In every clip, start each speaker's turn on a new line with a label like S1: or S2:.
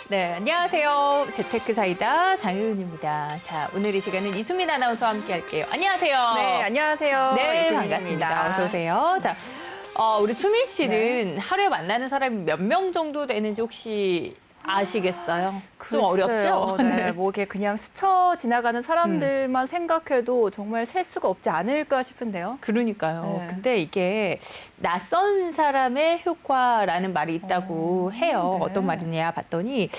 S1: 네, 안녕하세요. 재테크 사이다 장효윤입니다. 자, 오늘 이 시간은 이수민 아나운서와 함께 할게요. 안녕하세요.
S2: 네, 안녕하세요.
S1: 네,
S2: 이수민입니다.
S1: 반갑습니다. 어서 오세요. 자, 우리 수민 씨는 하루에 만나는 사람이 몇 명 정도 되는지 혹시 아시겠어요? 좀 어렵죠?
S2: 네, 뭐 이게 그냥 스쳐 지나가는 사람들만 생각해도 정말 셀 수가 없지 않을까 싶은데요.
S1: 그러니까요.
S2: 네.
S1: 근데 이게 낯선 사람의 효과라는 말이 있다고 해요.
S2: 네.
S1: 어떤 말이냐 봤더니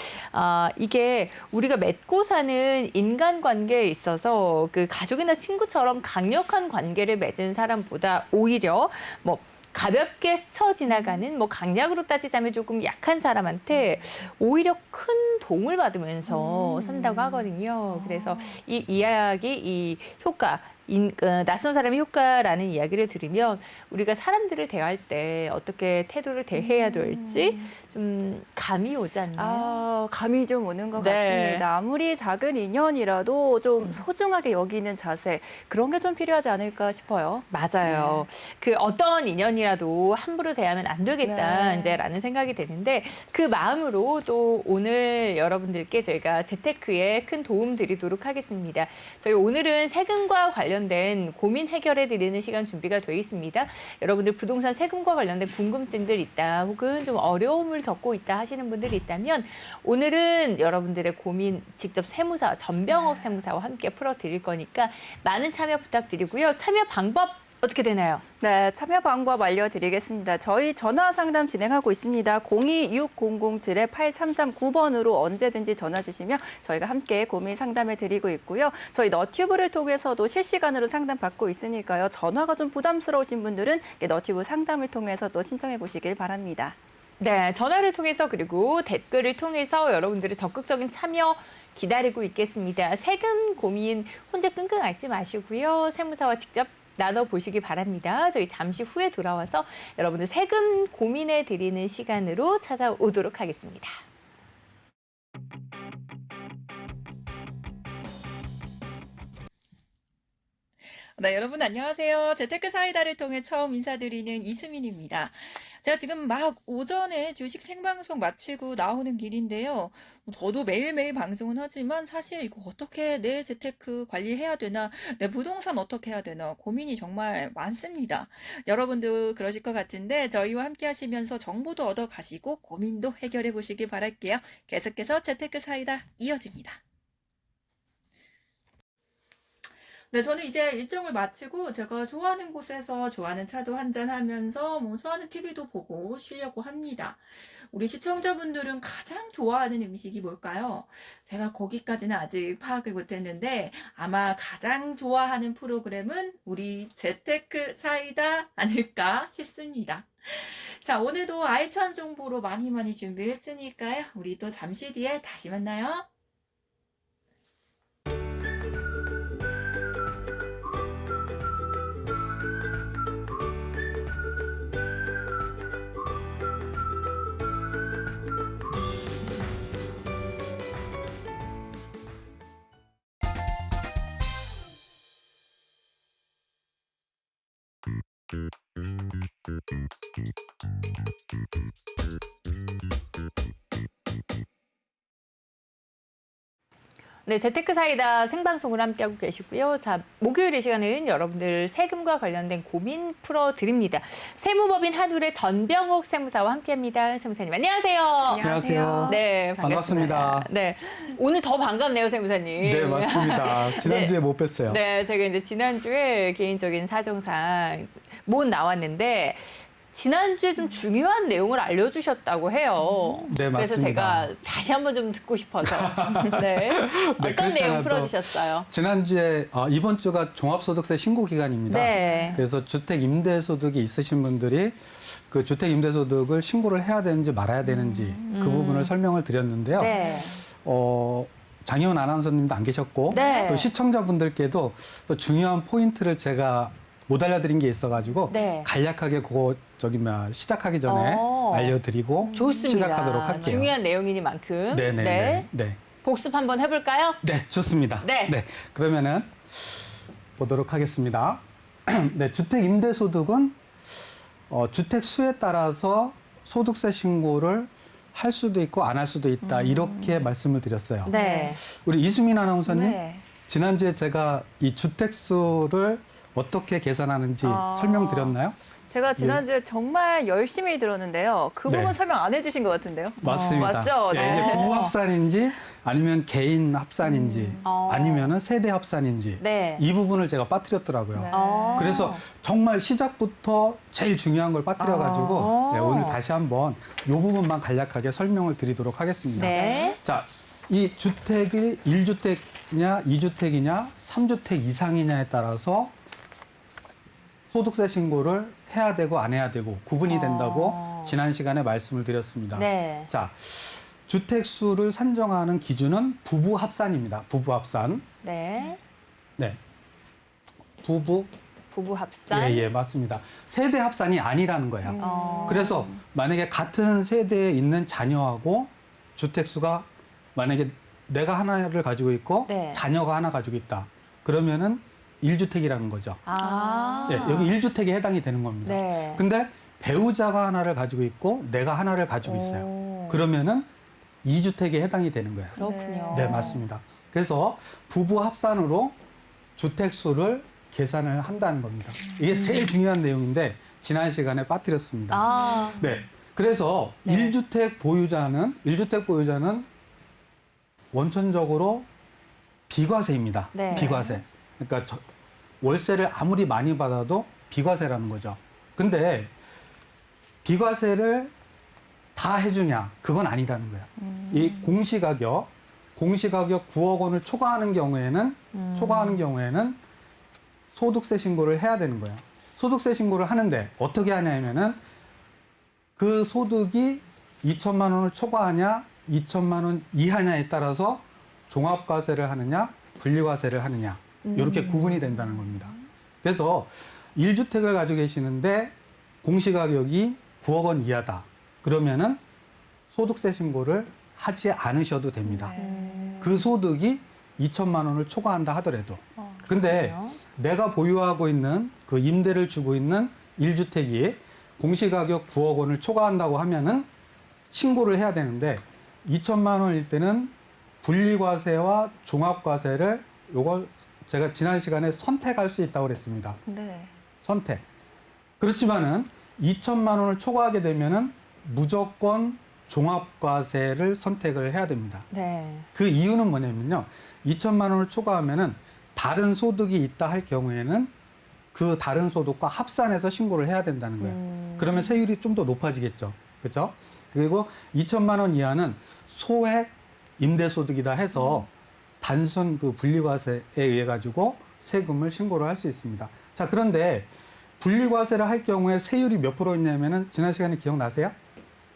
S1: 이게 우리가 맺고 사는 인간관계에 있어서 그 가족이나 친구처럼 강력한 관계를 맺은 사람보다 오히려 뭐 가볍게 스쳐 지나가는 뭐 강약으로 따지자면 조금 약한 사람한테 오히려 큰 도움을 받으면서 산다고 하거든요. 그래서 이 이야기, 이 효과, 낯선 사람의 효과라는 이야기를 들으면 우리가 사람들을 대할 때 어떻게 태도를 대해야 될지 좀 감이 오지 않나요?
S2: 감이 좀 오는 것
S1: 네.
S2: 같습니다. 아무리 작은 인연이라도 좀 소중하게 여기는 자세, 그런 게 좀 필요하지 않을까 싶어요.
S1: 맞아요. 그 어떤 인연이라도 함부로 대하면 안 되겠다,
S2: 네.
S1: 이제라는 생각이 드는데 그 마음으로 또 오늘 여러분들께 저희가 재테크에 큰 도움 드리도록 하겠습니다. 저희 오늘은 세금과 관련된 고민 해결해 드리는 시간 준비가 되어 있습니다. 여러분들 부동산 세금과 관련된 궁금증들 있다, 혹은 좀 어려움을 겪고 있다 하시는 분들이 있다면 오늘은 여러분들의 고민 직접 세무사, 전병옥 세무사와 함께 풀어 드릴 거니까 많은 참여 부탁드리고요. 참여 방법 어떻게 되나요?
S2: 네, 참여 방법 알려드리겠습니다. 저희 전화 상담 진행하고 있습니다. 026007-8339번으로 언제든지 전화 주시면 저희가 함께 고민 상담해 드리고 있고요. 저희 너튜브를 통해서도 실시간으로 상담 받고 있으니까요. 전화가 좀 부담스러우신 분들은 너튜브 상담을 통해서 또 신청해 보시길 바랍니다.
S1: 네, 전화를 통해서 그리고 댓글을 통해서 여러분들의 적극적인 참여 기다리고 있겠습니다. 세금 고민 혼자 끙끙 앓지 마시고요. 세무사와 직접 나눠보시기 바랍니다. 저희 잠시 후에 돌아와서 여러분들 세금 고민해 드리는 시간으로 찾아오도록 하겠습니다.
S3: 네, 여러분 안녕하세요. 재테크 사이다를 통해 처음 인사드리는 이수민입니다. 제가 지금 막 오전에 주식 생방송 마치고 나오는 길인데요. 저도 매일매일 방송은 하지만 사실 이거 어떻게 내 재테크 관리해야 되나, 내 부동산 어떻게 해야 되나 고민이 정말 많습니다. 여러분도 그러실 것 같은데 저희와 함께 하시면서 정보도 얻어 가시고 고민도 해결해 보시기 바랄게요. 계속해서 재테크 사이다 이어집니다. 네, 저는 이제 일정을 마치고 제가 좋아하는 곳에서 좋아하는 차도 한잔하면서 뭐 좋아하는 TV도 보고 쉬려고 합니다. 우리 시청자분들은 가장 좋아하는 음식이 뭘까요? 제가 거기까지는 아직 파악을 못했는데 아마 가장 좋아하는 프로그램은 우리 재테크 사이다 아닐까 싶습니다. 자, 오늘도 알찬 정보로 많이 준비했으니까요. 우리 또 잠시 뒤에 다시 만나요.
S1: 네, 재테크 사이다 생방송을 함께하고 계시고요. 자, 목요일 이 시간은 여러분들 세금과 관련된 고민 풀어드립니다. 세무법인 한울의 전병옥 세무사와 함께합니다. 세무사님, 안녕하세요.
S4: 안녕하세요.
S1: 네, 반갑습니다.
S4: 반갑습니다.
S1: 네, 오늘 더 반갑네요, 세무사님.
S4: 네, 맞습니다. 지난주에 못 뵀어요.
S1: 네, 제가 이제 지난주에 개인적인 사정상 못 나왔는데 지난주에 좀 중요한 내용을 알려주셨다고 해요.
S4: 네,
S1: 그래서
S4: 맞습니다.
S1: 제가 다시 한번 좀 듣고 싶어서. 네. 어떤
S4: 그렇지
S1: 내용
S4: 않아도
S1: 풀어주셨어요?
S4: 지난주에 이번 주가 종합소득세 신고 기간입니다.
S1: 네.
S4: 그래서 주택 임대소득이 있으신 분들이 그 주택 임대소득을 신고를 해야 되는지 말아야 되는지 그 부분을 설명을 드렸는데요.
S1: 네.
S4: 장희원 아나운서님도 안 계셨고
S1: 네.
S4: 또 시청자분들께도 또 중요한 포인트를 제가 못 알려드린 게 있어가지고
S1: 네.
S4: 간략하게 그거 시작하기 전에 알려드리고
S1: 좋습니다.
S4: 시작하도록 할게요.
S1: 중요한 내용이니만큼.
S4: 네네네.
S1: 네. 복습 한번 해볼까요?
S4: 네, 좋습니다.
S1: 네.
S4: 그러면은 보도록 하겠습니다. 네, 주택 임대소득은 주택 수에 따라서 소득세 신고를 할 수도 있고 안 할 수도 있다. 이렇게 말씀을 드렸어요.
S1: 네.
S4: 우리 이수민 아나운서님,
S2: 네.
S4: 지난주에 제가 이 주택수를 어떻게 계산하는지 설명드렸나요?
S2: 제가 지난주에 정말 열심히 들었는데요. 그 부분
S4: 네.
S2: 설명 안 해주신 것 같은데요.
S4: 맞습니다.
S2: 맞죠?
S4: 예,
S2: 네.
S4: 이게 부부 합산인지 아니면 개인 합산인지 아니면은 세대 합산인지
S1: 네.
S4: 이 부분을 제가 빠뜨렸더라고요.
S2: 네.
S4: 그래서 정말 시작부터 제일 중요한 걸 빠뜨려가지고 네, 오늘 다시 한번 이 부분만 간략하게 설명을 드리도록 하겠습니다.
S1: 네.
S4: 자, 이 주택이 1주택이냐, 2주택이냐, 3주택 이상이냐에 따라서 소득세 신고를 해야 되고 안 해야 되고 구분이 된다고 지난 시간에 말씀을 드렸습니다.
S1: 네.
S4: 자, 주택수를 산정하는 기준은 부부 합산입니다. 부부 합산.
S1: 네.
S4: 네. 부부.
S1: 부부 합산.
S4: 예, 맞습니다. 세대 합산이 아니라는 거예요.
S1: 어.
S4: 그래서 만약에 같은 세대에 있는 자녀하고 주택수가 만약에 내가 하나를 가지고 있고
S1: 네.
S4: 자녀가 하나 가지고 있다. 그러면은 1주택이라는 거죠.
S1: 아.
S4: 네, 여기 1주택에 해당이 되는 겁니다.
S1: 네.
S4: 근데 배우자가 하나를 가지고 있고 내가 하나를 가지고 있어요.
S1: 오.
S4: 그러면은 2주택에 해당이 되는 거예요.
S1: 그렇군요.
S4: 네, 맞습니다. 그래서 부부 합산으로 주택수를 계산을 한다는 겁니다. 이게 제일 중요한 내용인데 지난 시간에 빠뜨렸습니다.
S1: 아.
S4: 네. 그래서
S1: 네.
S4: 1주택 보유자는 원천적으로 비과세입니다.
S1: 네.
S4: 비과세. 그러니까 월세를 아무리 많이 받아도 비과세라는 거죠. 근데 비과세를 다 해주냐? 그건 아니라는 거예요. 이 공시가격 9억 원을 초과하는 경우에는 소득세 신고를 해야 되는 거예요. 소득세 신고를 하는데 어떻게 하냐면은 그 소득이 2천만 원을 초과하냐, 2천만 원 이하냐에 따라서 종합과세를 하느냐, 분리과세를 하느냐 이렇게 구분이 된다는 겁니다. 그래서 1주택을 가지고 계시는데 공시가격이 9억 원 이하다. 그러면은 소득세 신고를 하지 않으셔도 됩니다. 그 소득이 2천만 원을 초과한다 하더라도. 근데
S1: 그렇군요.
S4: 내가 보유하고 있는 그 임대를 주고 있는 1주택이 공시가격 9억 원을 초과한다고 하면은 신고를 해야 되는데 2천만 원일 때는 분리과세와 종합과세를 요걸 제가 지난 시간에 선택할 수 있다고 그랬습니다.
S2: 네.
S4: 선택. 그렇지만은 2천만 원을 초과하게 되면은 무조건 종합과세를 선택을 해야 됩니다.
S1: 네.
S4: 그 이유는 뭐냐면요. 2천만 원을 초과하면은 다른 소득이 있다 할 경우에는 그 다른 소득과 합산해서 신고를 해야 된다는 거예요. 그러면 세율이 좀 더 높아지겠죠. 그렇죠? 그리고 2천만 원 이하는 소액 임대소득이다 해서 단순 그 분리과세에 의해 가지고 세금을 신고를 할 수 있습니다. 자, 그런데 분리과세를 할 경우에 세율이 몇 프로였냐면은 지난 시간에 기억나세요?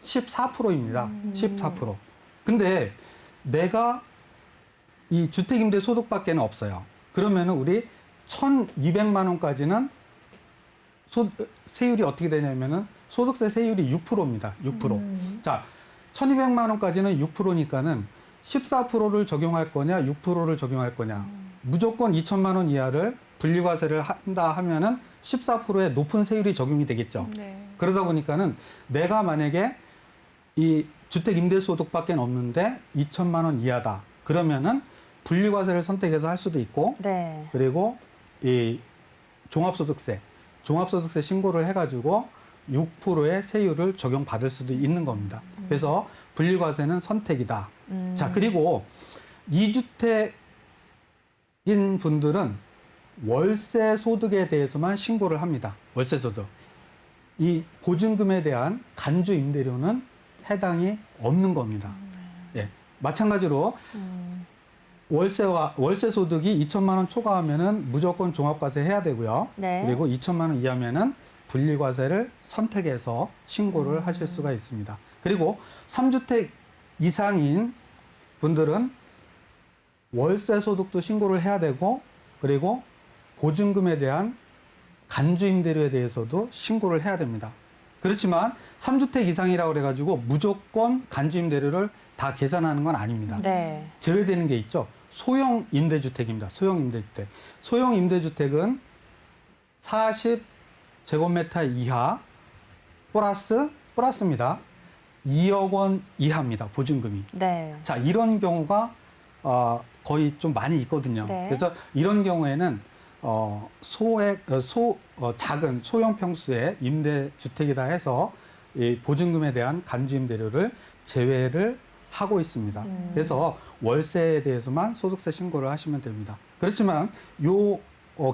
S4: 14%입니다. 14%. 근데 내가 이 주택임대소득밖에는 없어요. 그러면은 우리 1,200만 원까지는 세율이 어떻게 되냐면은 소득세 세율이 6%입니다. 6%. 자, 1,200만 원까지는 6%니까는 14%를 적용할 거냐, 6%를 적용할 거냐. 무조건 2천만 원 이하를 분리과세를 한다 하면은 14%의 높은 세율이 적용이 되겠죠.
S2: 네.
S4: 그러다 보니까는 내가 만약에 이 주택 임대소득밖에 없는데 2천만 원 이하다. 그러면은 분리과세를 선택해서 할 수도 있고,
S1: 네.
S4: 그리고 이 종합소득세 신고를 해가지고 6%의 세율을 적용받을 수도 있는 겁니다. 그래서 분리과세는 선택이다. 자, 그리고 2주택인 분들은 월세 소득에 대해서만 신고를 합니다. 월세 소득. 이 보증금에 대한 간주 임대료는 해당이 없는 겁니다. 예. 마찬가지로 월세 소득이 2천만 원 초과하면은 무조건 종합과세 해야 되고요.
S1: 네.
S4: 그리고 2천만 원 이하면은 분리과세를 선택해서 신고를 하실 수가 있습니다. 그리고 3주택 이상인 분들은 월세 소득도 신고를 해야 되고, 그리고 보증금에 대한 간주 임대료에 대해서도 신고를 해야 됩니다. 그렇지만 3주택 이상이라고 그래가지고 무조건 간주 임대료를 다 계산하는 건 아닙니다.
S1: 네.
S4: 제외되는 게 있죠. 소형 임대주택입니다. 소형 임대주택. 소형 임대주택은 40제곱미터 이하 플러스입니다. 2억 원 이하입니다. 보증금이.
S1: 네.
S4: 자, 이런 경우가 거의 좀 많이 있거든요.
S1: 네.
S4: 그래서 이런 경우에는 작은 소형 평수의 임대주택이다 해서 이 보증금에 대한 간주임대료를 제외를 하고 있습니다. 그래서 월세에 대해서만 소득세 신고를 하시면 됩니다. 그렇지만 요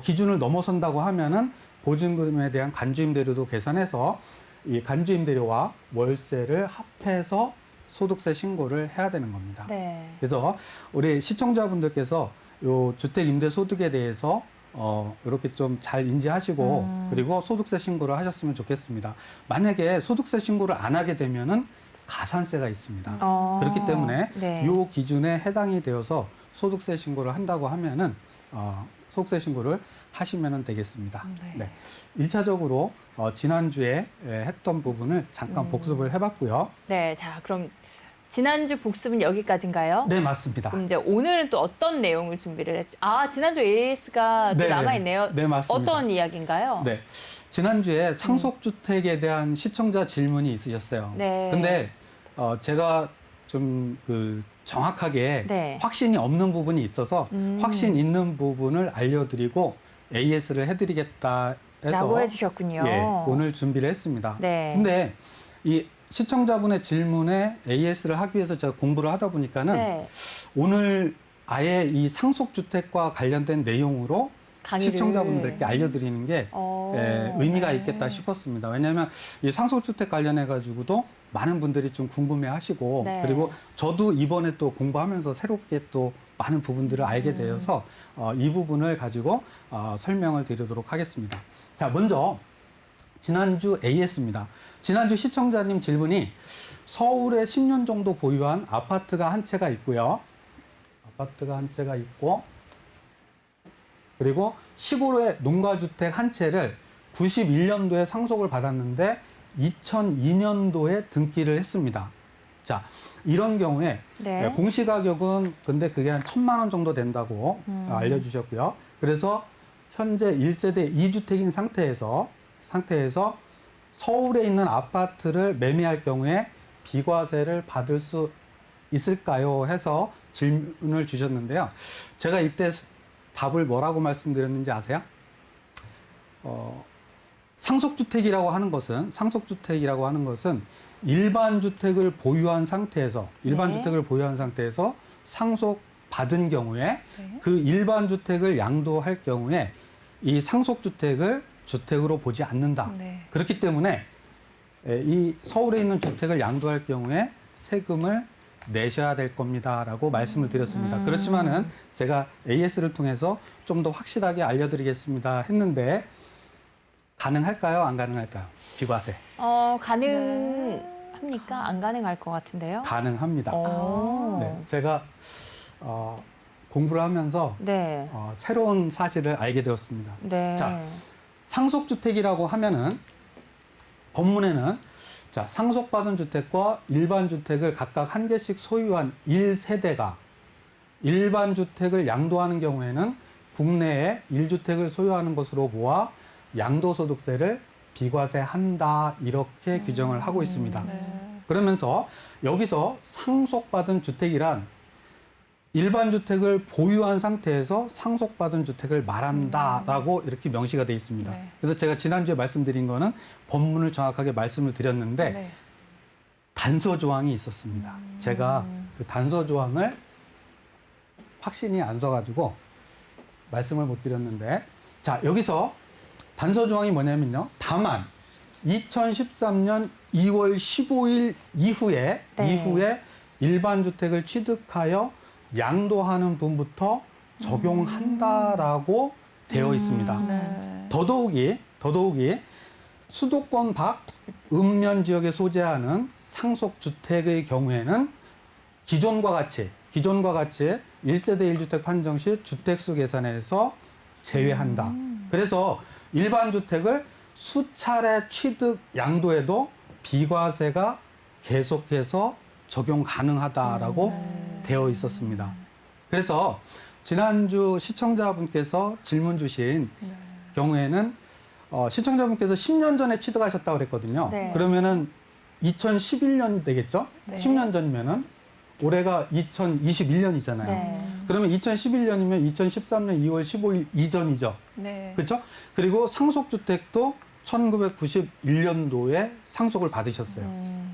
S4: 기준을 넘어선다고 하면은 보증금에 대한 간주임대료도 계산해서 이 간주임대료와 월세를 합해서 소득세 신고를 해야 되는 겁니다.
S1: 네.
S4: 그래서 우리 시청자분들께서 요 주택 임대 소득에 대해서 이렇게 좀 잘 인지하시고 그리고 소득세 신고를 하셨으면 좋겠습니다. 만약에 소득세 신고를 안 하게 되면은 가산세가 있습니다. 그렇기 때문에
S1: 네.
S4: 요 기준에 해당이 되어서 소득세 신고를 한다고 하면은 소득세 신고를 하시면 되겠습니다.
S1: 네.
S4: 1차적으로 지난주에 했던 부분을 잠깐 복습을 해봤고요.
S1: 네. 자, 그럼 지난주 복습은 여기까지인가요?
S4: 네, 맞습니다.
S1: 그럼 이제 오늘은 또 어떤 내용을 준비를 했죠? 아, 지난주 AS가 또
S4: 네,
S1: 남아있네요.
S4: 네, 맞습니다.
S1: 어떤 이야기인가요?
S4: 네. 지난주에 상속주택에 대한 시청자 질문이 있으셨어요.
S1: 네.
S4: 근데 제가 좀 정확하게
S1: 네.
S4: 확신이 없는 부분이 있어서 확신 있는 부분을 알려드리고 AS를 해드리겠다 해서
S1: 라고 해주셨군요.
S4: 예, 오늘 준비를 했습니다.
S1: 네.
S4: 근데 이 시청자분의 질문에 AS를 하기 위해서 제가 공부를 하다 보니까는
S1: 네.
S4: 오늘 아예 이 상속주택과 관련된 내용으로
S1: 강의를.
S4: 시청자분들께 알려드리는 게 의미가 있겠다 싶었습니다. 왜냐하면 이 상속주택 관련해 가지고도 많은 분들이 좀 궁금해하시고
S1: 네.
S4: 그리고 저도 이번에 또 공부하면서 새롭게 또 많은 부분들을 알게 되어서 이 부분을 가지고 설명을 드리도록 하겠습니다. 자, 먼저 지난주 AS입니다. 지난주 시청자님 질문이 서울에 10년 정도 보유한 아파트가 한 채가 있고요. 아파트가 한 채가 있고 그리고 시골의 농가주택 한 채를 91년도에 상속을 받았는데 2002년도에 등기를 했습니다. 자, 이런 경우에
S1: 네.
S4: 공시가격은 근데 그게 한 1,000만 원 정도 된다고 알려주셨고요. 그래서 현재 1세대 2주택인 상태에서 서울에 있는 아파트를 매매할 경우에 비과세를 받을 수 있을까요? 해서 질문을 주셨는데요. 제가 이때 답을 뭐라고 말씀드렸는지 아세요? 상속주택이라고 하는 것은 일반 주택을 보유한 상태에서 상속받은 경우에 그 일반 주택을 양도할 경우에 이 상속주택을 주택으로 보지 않는다.
S2: 네.
S4: 그렇기 때문에 이 서울에 있는 주택을 양도할 경우에 세금을 내셔야 될 겁니다라고 말씀을 드렸습니다. 그렇지만은 제가 AS를 통해서 좀 더 확실하게 알려드리겠습니다 했는데 가능할까요? 안 가능할까요? 비과세.
S1: 가능합니까? 안 가능할 것 같은데요?
S4: 가능합니다. 네,
S1: 네.
S4: 제가 공부를 하면서
S1: 네.
S4: 새로운 사실을 알게 되었습니다.
S1: 네.
S4: 자, 상속주택이라고 하면은 법문에는 자, 상속받은 주택과 일반 주택을 각각 한 개씩 소유한 1세대가 일반 주택을 양도하는 경우에는 국내에 1주택을 소유하는 것으로 보아 양도소득세를 비과세한다 이렇게 규정을 하고 있습니다. 그러면서 여기서 상속받은 주택이란 일반 주택을 보유한 상태에서 상속받은 주택을 말한다라고 이렇게 명시가 되어 있습니다.
S2: 네.
S4: 그래서 제가 지난주에 말씀드린 거는 법문을 정확하게 말씀을 드렸는데
S2: 네.
S4: 단서 조항이 있었습니다. 제가 그 단서 조항을 확신이 안 서가지고 말씀을 못 드렸는데 자, 여기서 단서 조항이 뭐냐면요. 다만 2013년 2월 15일 이후에 일반 주택을 취득하여 양도하는 분부터 적용한다라고 되어 있습니다.
S2: 네.
S4: 더더욱이 수도권 밖 읍면 지역에 소재하는 상속주택의 경우에는 기존과 같이 1세대 1주택 판정 시 주택수 계산에서 제외한다. 그래서 일반 주택을 수차례 취득 양도해도 비과세가 계속해서 적용 가능하다라고 되어 있었습니다. 그래서 지난주 시청자분께서 질문 주신 경우에는 시청자분께서 10년 전에 취득하셨다고 그랬거든요.
S1: 네.
S4: 그러면은 2011년 되겠죠?
S1: 네.
S4: 10년 전이면은 올해가 2021년이잖아요.
S1: 네.
S4: 그러면 2011년이면 2013년 2월 15일 이전이죠.
S2: 네.
S4: 그렇죠? 그리고 상속주택도 1991년도에 상속을 받으셨어요.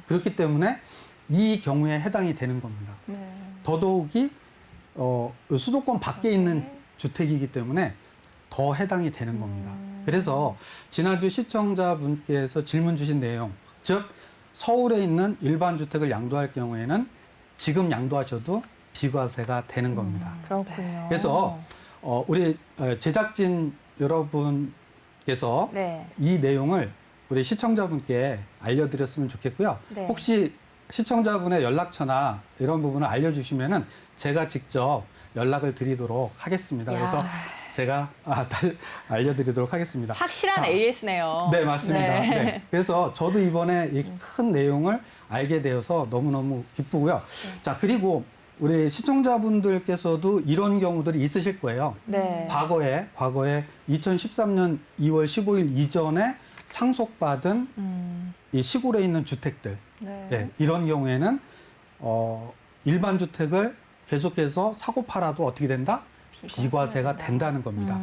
S4: 그렇기 때문에 이 경우에 해당이 되는 겁니다.
S2: 네.
S4: 더더욱이 수도권 밖에 있는 주택이기 때문에 더 해당이 되는 겁니다. 그래서 지난주 시청자분께서 질문 주신 내용, 즉 서울에 있는 일반 주택을 양도할 경우에는 지금 양도하셔도 비과세가 되는 겁니다.
S1: 그렇군요.
S4: 그래서 우리 제작진 여러분께서
S1: 네.
S4: 이 내용을 우리 시청자분께 알려드렸으면 좋겠고요.
S1: 네.
S4: 혹시 시청자분의 연락처나 이런 부분을 알려주시면은 제가 직접 연락을 드리도록 하겠습니다.
S1: 야.
S4: 그래서 제가 알려드리도록 하겠습니다.
S1: 확실한
S4: 자,
S1: AS네요.
S4: 네, 맞습니다.
S1: 네.
S4: 네. 그래서 저도 이번에 이 큰 내용을 알게 되어서 너무너무 기쁘고요. 자, 그리고 우리 시청자분들께서도 이런 경우들이 있으실 거예요.
S1: 네.
S4: 과거에 2013년 2월 15일 이전에 상속받은 이 시골에 있는 주택들,
S2: 네.
S4: 예, 이런 경우에는 일반 주택을 계속해서 사고 팔아도 어떻게 된다? 비과세가 된다는 겁니다.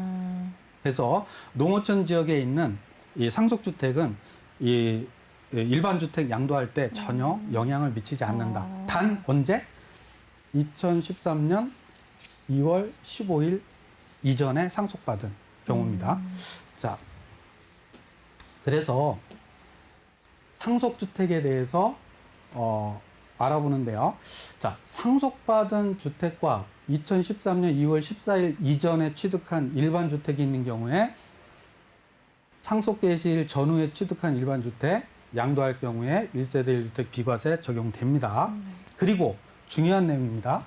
S4: 그래서 농어촌 지역에 있는 이 상속주택은 이 일반 주택 양도할 때 전혀 영향을 미치지 않는다. 단 언제? 2013년 2월 15일 이전에 상속받은 경우입니다. 자, 그래서 상속주택에 대해서 알아보는데요. 자, 상속받은 주택과 2013년 2월 14일 이전에 취득한 일반 주택이 있는 경우에 상속 개시일 전후에 취득한 일반 주택 양도할 경우에 1세대 1주택 비과세 적용됩니다. 그리고 중요한 내용입니다.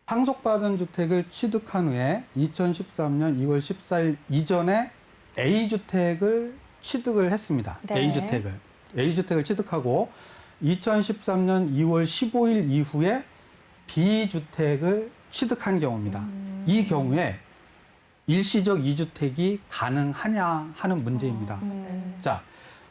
S4: 상속받은 주택을 취득한 후에 2013년 2월 14일 이전에 A주택을 취득을 했습니다.
S1: 네.
S4: A주택을 취득하고 2013년 2월 15일 이후에 B주택을 취득한 경우입니다. 이 경우에 일시적 이주택이 가능하냐 하는 문제입니다. 자,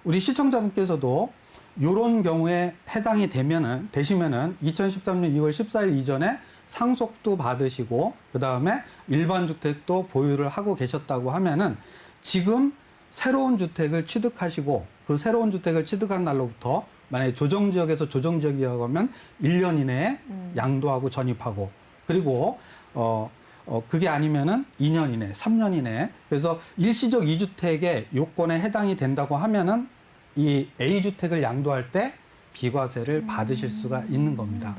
S4: 우리 시청자분께서도 이런 경우에 해당이 되시면은 2013년 2월 14일 이전에 상속도 받으시고 그 다음에 일반 주택도 보유를 하고 계셨다고 하면은 지금 새로운 주택을 취득하시고 그 새로운 주택을 취득한 날로부터 만약에 조정지역에서 조정지역이라고 하면 1년 이내에 양도하고 전입하고 그리고 그게 아니면은 2년 이내, 3년 이내. 그래서 일시적 이주택의 요건에 해당이 된다고 하면은 이 A주택을 양도할 때 비과세를 받으실 수가 있는 겁니다.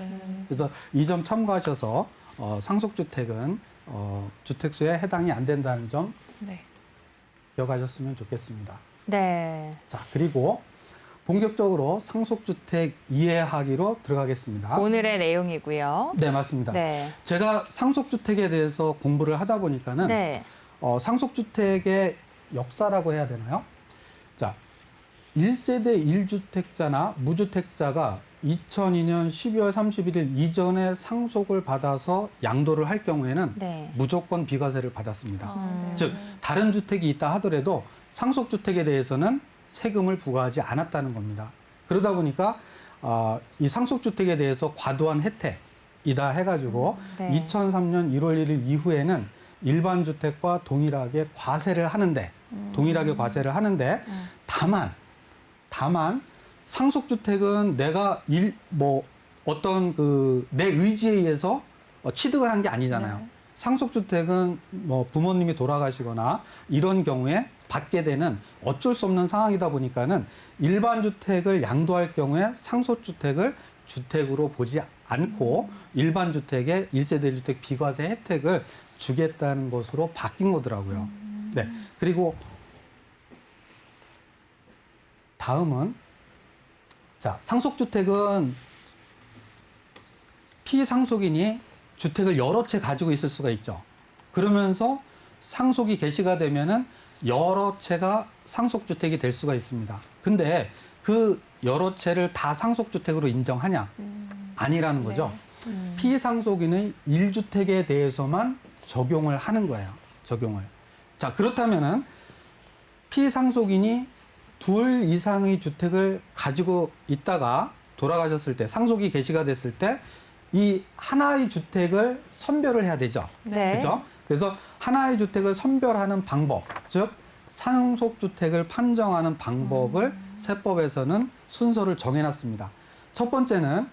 S4: 그래서 이 점 참고하셔서 상속주택은 주택수에 해당이 안 된다는 점
S2: 네.
S4: 기억하셨으면 좋겠습니다.
S1: 네.
S4: 자, 그리고 본격적으로 상속주택 이해하기로 들어가겠습니다.
S1: 오늘의 내용이고요.
S4: 네, 맞습니다.
S1: 네.
S4: 제가 상속주택에 대해서 공부를 하다 보니까는
S1: 네.
S4: 상속주택의 역사라고 해야 되나요? 자, 1세대 1주택자나 무주택자가 2002년 12월 31일 이전에 상속을 받아서 양도를 할 경우에는
S1: 네.
S4: 무조건 비과세를 받았습니다.
S2: 네.
S4: 즉, 다른 주택이 있다 하더라도 상속주택에 대해서는 세금을 부과하지 않았다는 겁니다. 그러다 보니까 이 상속주택에 대해서 과도한 혜택이다 해가지고
S1: 네.
S4: 2003년 1월 1일 이후에는 일반 주택과 동일하게 과세를 하는데 다만 상속주택은 내가 어떤 내 의지에 의해서 취득을 한 게 아니잖아요.
S2: 네.
S4: 상속주택은 부모님이 돌아가시거나 이런 경우에 받게 되는 어쩔 수 없는 상황이다 보니까는 일반 주택을 양도할 경우에 상속주택을 주택으로 보지 않고 일반 주택에 1세대 1주택 비과세 혜택을 주겠다는 것으로 바뀐 거더라고요. 네. 그리고 다음은 자, 상속주택은 피상속인이 주택을 여러 채 가지고 있을 수가 있죠. 그러면서 상속이 개시가 되면은 여러 채가 상속주택이 될 수가 있습니다. 근데 그 여러 채를 다 상속주택으로 인정하냐? 아니라는 거죠. 피상속인의 1주택에 대해서만 적용을 하는 거예요. 적용을. 자, 그렇다면은 피상속인이 둘 이상의 주택을 가지고 있다가 돌아가셨을 때, 상속이 개시가 됐을 때 이 하나의 주택을 선별을 해야 되죠.
S1: 네.
S4: 그렇죠? 그래서 하나의 주택을 선별하는 방법, 즉 상속주택을 판정하는 방법을 세법에서는 순서를 정해놨습니다. 첫 번째는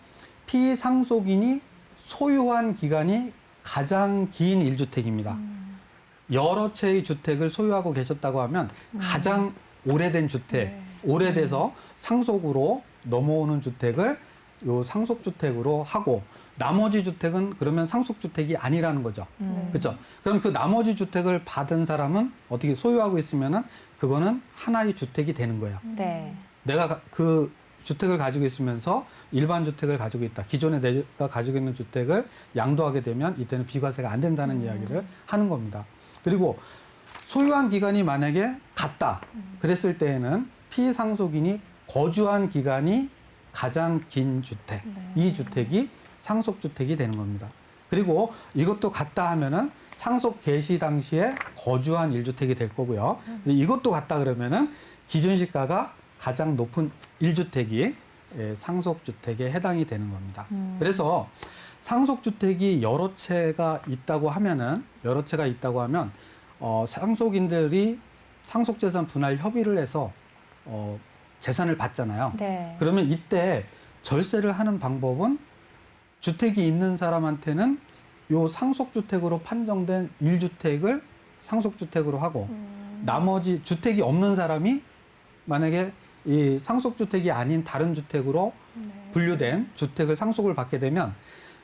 S4: 피상속인이 소유한 기간이 가장 긴 1주택입니다. 여러 채의 주택을 소유하고 계셨다고 하면 가장 오래된 주택,
S1: 네.
S4: 오래돼서 상속으로 넘어오는 주택을 요 상속주택으로 하고, 나머지 주택은 그러면 상속주택이 아니라는 거죠. 그렇죠? 그럼 그 나머지 주택을 받은 사람은 어떻게 소유하고 있으면은 그거는 하나의 주택이 되는 거예요.
S1: 네.
S4: 내가 그 주택을 가지고 있으면서 일반 주택을 가지고 있다. 기존에 내가 가지고 있는 주택을 양도하게 되면 이때는 비과세가 안 된다는 이야기를 하는 겁니다. 그리고 소유한 기간이 만약에 같다. 그랬을 때에는 피상속인이 거주한 기간이 가장 긴 주택, 이 주택이 상속주택이 되는 겁니다. 그리고 이것도 같다 하면은 상속 개시 당시에 거주한 1주택이 될 거고요. 이것도 같다 그러면은 기준시가가 가장 높은 1주택이 상속주택에 해당이 되는 겁니다. 그래서 상속주택이 여러 채가 있다고 하면 상속인들이 상속재산 분할 협의를 해서 재산을 받잖아요.
S1: 네.
S4: 그러면 이때 절세를 하는 방법은 주택이 있는 사람한테는 요 상속주택으로 판정된 1주택을 상속주택으로 하고, 나머지 주택이 없는 사람이 만약에 이 상속주택이 아닌 다른 주택으로 분류된 주택을 상속을 받게 되면,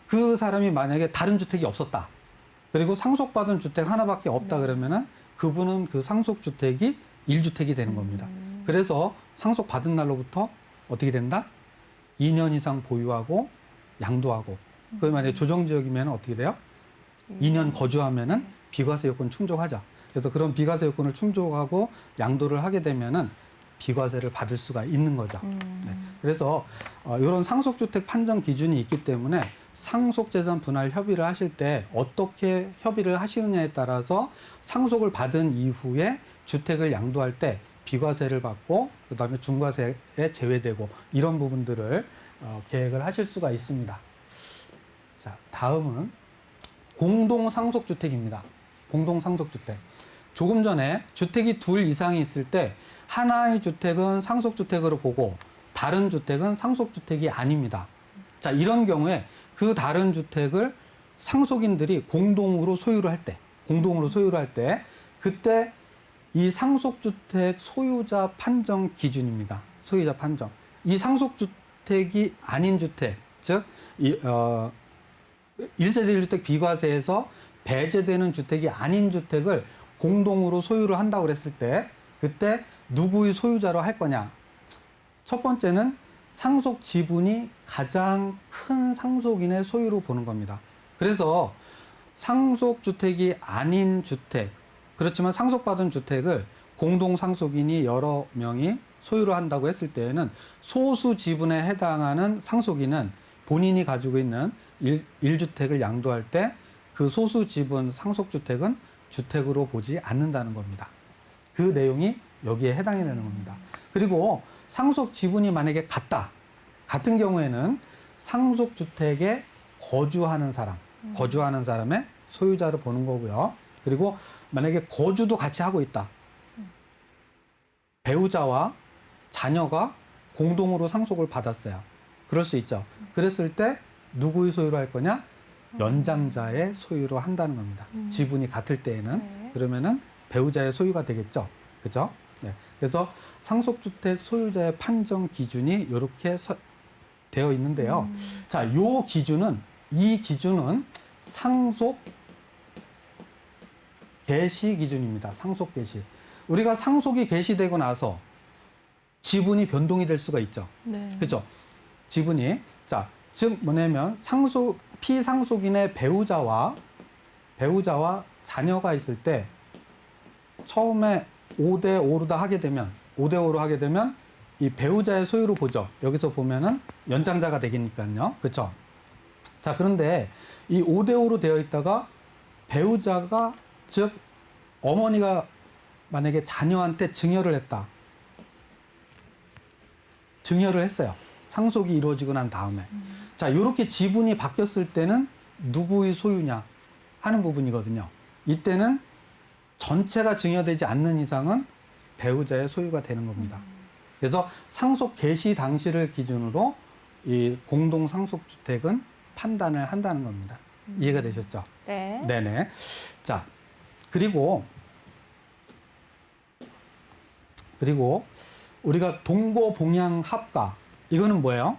S4: 그 사람이 만약에 다른 주택이 없었다. 그리고 상속받은 주택 하나밖에 없다 그러면은 그분은 그 상속주택이 1주택이 되는 겁니다. 그래서 상속받은 날로부터 어떻게 된다? 2년 이상 보유하고 양도하고, 그 만약에 조정지역이면 어떻게 돼요? 2년 거주하면은 비과세 요건 충족하죠. 그래서 그런 비과세 요건을 충족하고 양도를 하게 되면은 비과세를 받을 수가 있는 거죠. 네. 그래서 이런 상속주택 판정 기준이 있기 때문에 상속재산 분할 협의를 하실 때 어떻게 협의를 하시느냐에 따라서 상속을 받은 이후에 주택을 양도할 때 비과세를 받고 그다음에 중과세에 제외되고 이런 부분들을 계획을 하실 수가 있습니다. 자, 다음은 공동상속주택입니다. 공동상속주택. 조금 전에 주택이 둘 이상이 있을 때 하나의 주택은 상속주택으로 보고 다른 주택은 상속주택이 아닙니다. 자, 이런 경우에 그 다른 주택을 상속인들이 공동으로 소유를 할 때, 그때 이 상속주택 소유자 판정 기준입니다. 소유자 판정. 이 상속주택이 아닌 주택, 즉, 1세대 1주택 비과세에서 배제되는 주택이 아닌 주택을 공동으로 소유를 한다고 그랬을 때, 그때 누구의 소유자로 할 거냐? 첫 번째는 상속 지분이 가장 큰 상속인의 소유로 보는 겁니다. 그래서 상속주택이 아닌 주택, 그렇지만 상속받은 주택을 공동상속인이 여러 명이 소유를 한다고 했을 때에는 소수 지분에 해당하는 상속인은 본인이 가지고 있는 1주택을 양도할 때 그 소수 지분 상속주택은 주택으로 보지 않는다는 겁니다. 그 내용이 여기에 해당이 되는 겁니다. 그리고 상속 지분이 만약에 같은 경우에는 상속주택에 거주하는 사람의 소유자로 보는 거고요. 그리고 만약에 거주도 같이 하고 있다. 배우자와 자녀가 공동으로 상속을 받았어요. 그럴 수 있죠. 그랬을 때 누구의 소유로 할 거냐? 연장자의 소유로 한다는 겁니다. 지분이 같을 때에는.
S1: 네.
S4: 그러면은 배우자의 소유가 되겠죠. 그죠? 네. 그래서 상속주택 소유자의 판정 기준이 이렇게 되어 있는데요. 자, 이 기준은 상속 개시 기준입니다. 상속 개시. 우리가 상속이 개시되고 나서 지분이 변동이 될 수가 있죠.
S1: 네.
S4: 그죠? 지분이. 자, 즉 뭐냐면 피상속인의 배우자와 자녀가 있을 때 처음에 5대5로 하게 되면 이 배우자의 소유로 보죠. 여기서 보면은 연장자가 되겠니까요. 그렇죠? 자, 그런데 이 5대5로 되어 있다가 배우자가, 즉 어머니가 만약에 자녀한테 증여를 했다. 증여를 했어요. 상속이 이루어지고 난 다음에. 자, 이렇게 지분이 바뀌었을 때는 누구의 소유냐 하는 부분이거든요. 이때는 전체가 증여되지 않는 이상은 배우자의 소유가 되는 겁니다. 그래서 상속 개시 당시를 기준으로 이 공동 상속주택은 판단을 한다는 겁니다. 이해가 되셨죠?
S1: 네.
S4: 네네. 자, 그리고 우리가 동거봉양 합가, 이거는 뭐예요?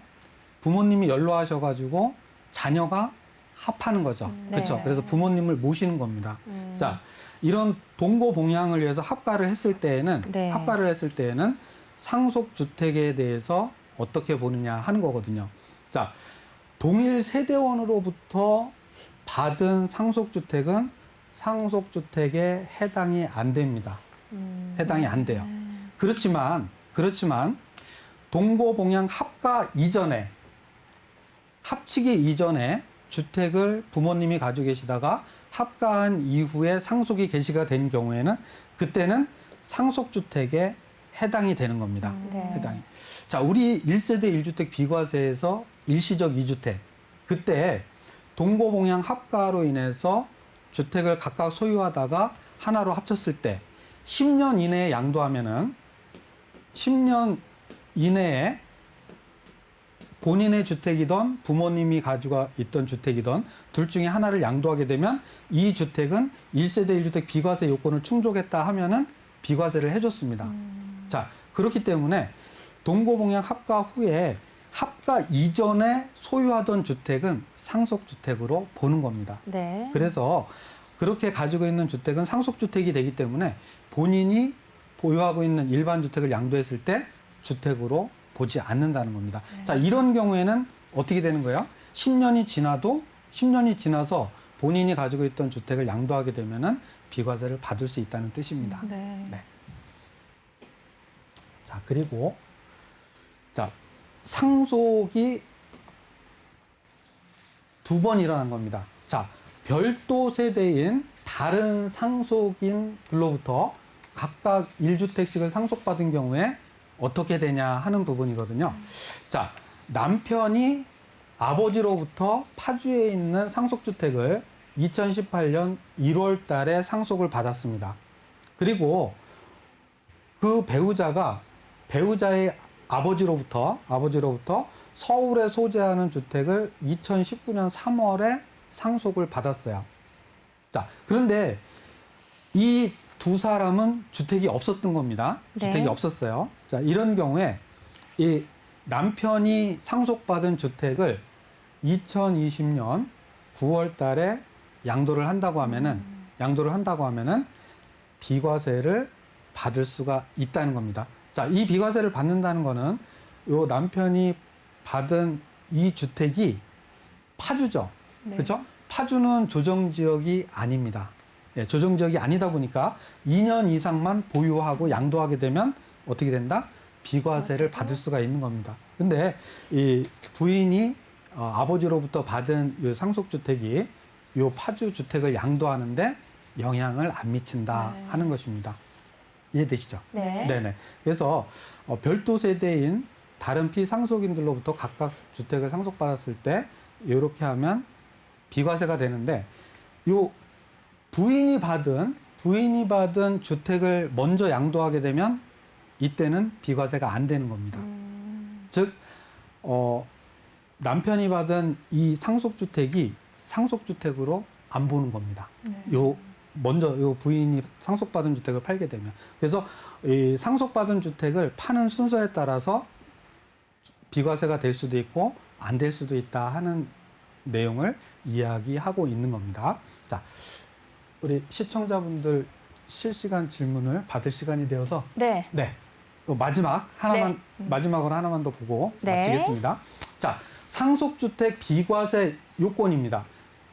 S4: 부모님이 연로하셔가지고 자녀가 합하는 거죠.
S1: 네.
S4: 그렇죠? 그래서 부모님을 모시는 겁니다. 자, 이런 동거봉양을 위해서 합가를 했을 때에는
S1: 네.
S4: 상속주택에 대해서 어떻게 보느냐 하는 거거든요. 자, 동일 세대원으로부터 받은 상속주택은 상속주택에 해당이 안 됩니다. 해당이 안 돼요. 그렇지만 동거봉양 합가 이전에, 합치기 이전에 주택을 부모님이 가지고 계시다가 합가한 이후에 상속이 개시가 된 경우에는 그때는 상속주택에 해당이 되는 겁니다.
S1: 네.
S4: 해당이. 자, 우리 1세대 1주택 비과세에서 일시적 2주택, 그때 동거봉양 합가로 인해서 주택을 각각 소유하다가 하나로 합쳤을 때 10년 이내에 양도하면은 10년 이내에 본인의 주택이든 부모님이 가지고 있던 주택이든 둘 중에 하나를 양도하게 되면 이 주택은 1세대 1주택 비과세 요건을 충족했다 하면은 비과세를 해줬습니다. 자, 그렇기 때문에 동거봉양 합가 후에 합가 이전에 소유하던 주택은 상속주택으로 보는 겁니다.
S1: 네.
S4: 그래서 그렇게 가지고 있는 주택은 상속주택이 되기 때문에 본인이 보유하고 있는 일반 주택을 양도했을 때 주택으로 보지 않는다는 겁니다. 자, 이런 경우에는 어떻게 되는 거예요? 10년이 지나서 본인이 가지고 있던 주택을 양도하게 되면은 비과세를 받을 수 있다는 뜻입니다.
S1: 네.
S4: 네. 자, 그리고 자, 상속이 두 번 일어난 겁니다. 자, 별도 세대인 다른 상속인들로부터 각각 1주택씩을 상속받은 경우에 어떻게 되냐 하는 부분이거든요. 자, 남편이 아버지로부터 파주에 있는 상속주택을 2018년 1월 달에 상속을 받았습니다. 그리고 그 배우자의 아버지로부터 서울에 소재하는 주택을 2019년 3월에 상속을 받았어요. 자, 그런데 이 두 사람은 주택이 없었던 겁니다.
S1: 네.
S4: 주택이 없었어요. 자, 이런 경우에 이 남편이 상속받은 주택을 2020년 9월 달에 양도를 한다고 하면은 비과세를 받을 수가 있다는 겁니다. 자, 이 비과세를 받는다는 거는 요 남편이 받은 이 주택이 파주죠.
S1: 네.
S4: 그렇죠? 파주는 조정지역이 아닙니다. 예, 조정지역이 아니다 보니까 2년 이상만 보유하고 양도하게 되면 어떻게 된다? 비과세를 받을 수가 있는 겁니다. 근데 이 부인이 아버지로부터 받은 이 상속주택이 이 파주 주택을 양도하는데 영향을 안 미친다
S1: 네.
S4: 하는 것입니다. 이해되시죠?
S1: 네.
S4: 네네. 그래서 별도 세대인 다른 피상속인들로부터 각각 주택을 상속받았을 때 이렇게 하면 비과세가 되는데 요 부인이 받은 주택을 먼저 양도하게 되면 이때는 비과세가 안 되는 겁니다. 즉 남편이 받은 이 상속주택이 상속주택으로 안 보는 겁니다.
S1: 네.
S4: 요 부인이 상속받은 주택을 팔게 되면. 그래서 이 상속받은 주택을 파는 순서에 따라서 비과세가 될 수도 있고 안 될 수도 있다 하는 내용을 이야기하고 있는 겁니다. 자, 우리 시청자분들 실시간 질문을 받을 시간이 되어서
S1: 네.
S4: 마지막으로 하나만 더 보고
S1: 네.
S4: 마치겠습니다. 자, 상속주택 비과세 요건입니다.